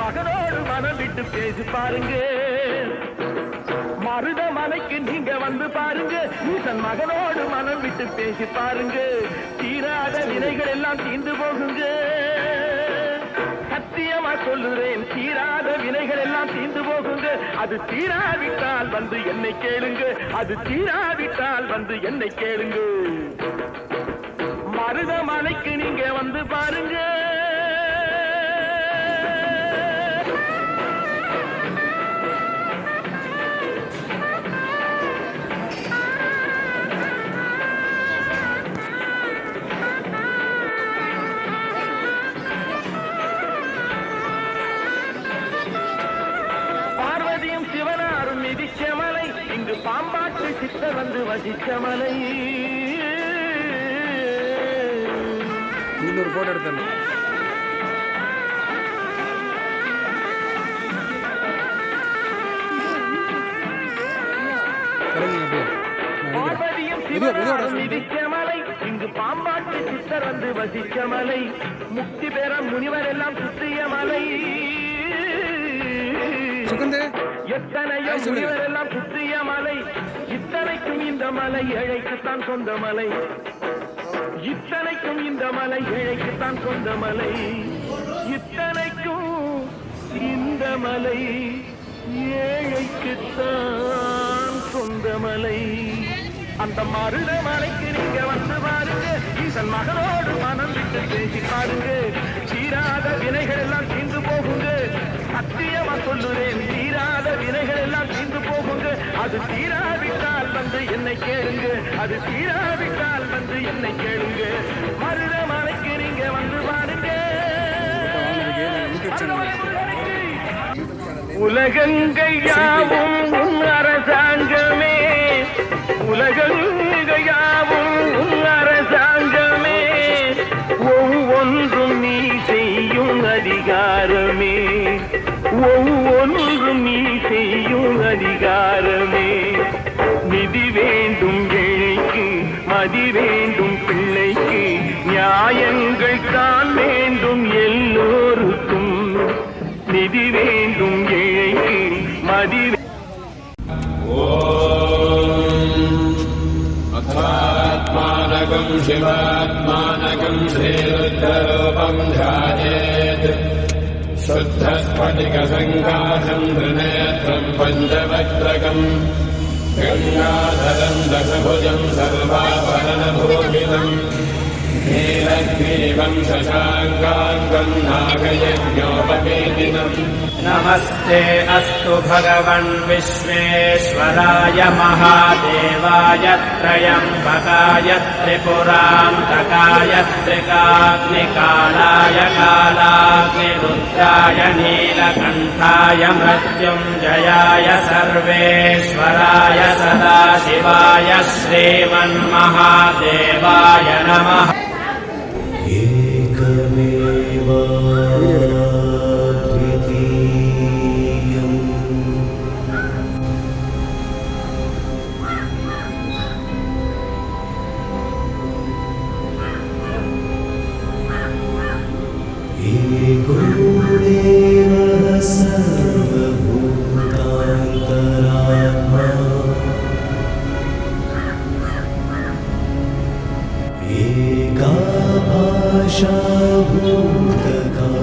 மகனோடு மனம் விட்டு பேசி பாருங்க. மருதமலைக்கு நீங்க வந்து பாருங்க, ஈசன் மகனோடு மனம் விட்டு பேசி பாருங்க. தீராத வினைகள் எல்லாம் தீர்ந்து போகுங்க. சத்தியமா சொல்லுறேன், தீராத வினைகள் எல்லாம் தீர்ந்து போகுங்க. அது தீராவிட்டால் வந்து என்னை கேளுங்க, அது தீராவிட்டால் வந்து என்னை கேளுங்க. மருதமலைக்கு நீங்க வந்து பாருங்க. சிவனாரும் மிதிச்ச மலை, இங்கு பாம்பாட்டு சித்தர் வந்து வசிச்ச மலை. இன்னொரு போட்டோ எடுத்தேன். பார்வதியும் சிவனாரும் மிதிச்ச மலை, இங்கு பாம்பாட்டு சித்தர் வந்து வசிச்ச மலை. முக்தி பெற முனிவர் எல்லாம் சுற்றிய மலை. எத்தனையோ முனிவர் எல்லாம் சுற்றிய மலை. இத்தனைக்கும் இந்த மலை ஏழைக்குத்தான் சொந்த மலை. இத்தனைக்கும் இந்த மலை ஏழைக்குத்தான் சொந்த மலை. இத்தனைக்கும் இந்த மலை ஏழைக்குத்தான் சொந்த மலை. அந்த மருதமலைக்கு நீங்க வந்து பாருங்க, ஈசன் மகனோடு மனம் விட்டு பேசி பாருங்க. தீராத வினைகள் எல்லாம் தீர்ந்து போகுங்க. சத்தியமா சொல்லுறேன், தீராத வினைகள் எல்லாம் தீர்ந்து போகுங்க. அது தீராவிட்டால் வந்து என்னை கேளுங்க, அது தீராவிட்டால் வந்து என்னை கேளுங்க. மருதமலைக்கு நீங்க வந்து பாருங்க. உலகங்கையாவும் உன் அரசாங்கமே, உலகங்கையாவும் உன் அரசாங்கமே. ஒவ்வொன்றும் நீ செய்யும் அதிகாரமே, ஒவ்வொன்றும் நீ செய்யும் அதிகாரமே. நிதி வேண்டும் ஏழைக்கு, மதி வேண்டும் பிள்ளைக்கு, நியாயங்கள் தான் வேண்டும் எல்லோருக்கும். நிதி வேண்டும் ஏழைக்கு, மதி. அத்தாத்மானகம் சிவாத்மானகம் ஸ்ரீருத்ரரூபம் ध्यायेत्. शुद्धस्फटिकसङ्काशम् त्रिनेत्रम् पञ्चवक्त्रकम् गङ्गाधरम् दशभुजम् सर्वाभरणभूषितम् नीलग्रीवम् शशाङ्काङ्गम् नागयज्ञोपवेदिनम्. नमस्ते अस्तु भगवन् विश्वेश्वराय महादेवाय त्रयम्बकाय त्रिपुरान्तकाय त्रिकाग्निकालाय कालाग्निरुद्राय नीलकण्ठाय मृत्युञ्जयाय सर्वेश्वराय सदाशिवाय श्रीमन्महादेवाय नमः. सर्वभूतान्तरात्मा एका भाषा भूतकारुण्यरूपा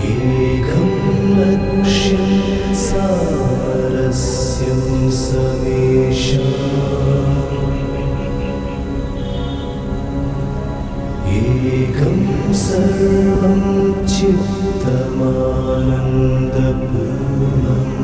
एकं लक्ष्यं सारस्यं समेषाम् एकं सर्वं चित्तमानन्दपूर्णम्.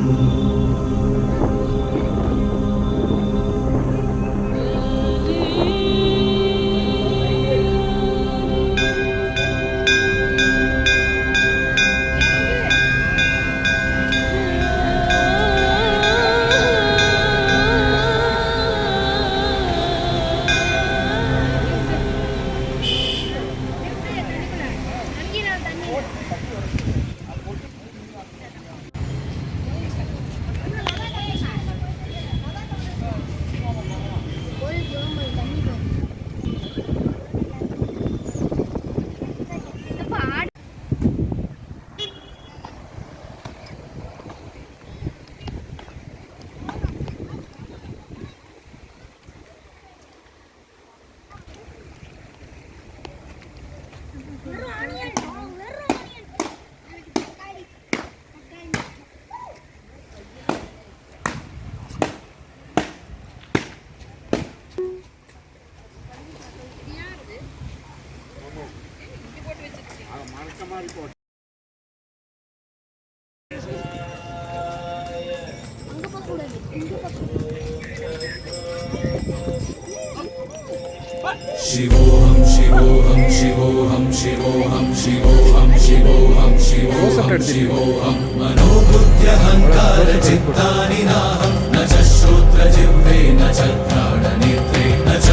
शिवोऽहं शिवोऽहं शिवोऽहं शिवोऽहं शिवोऽहं शिवोऽहं शिवोऽहं शिवोऽहं मनोबुद्ध्यहङ्कारचित्तानि नाहं न च श्रोत्रजिह्वे न च घ्राणनेत्रे न च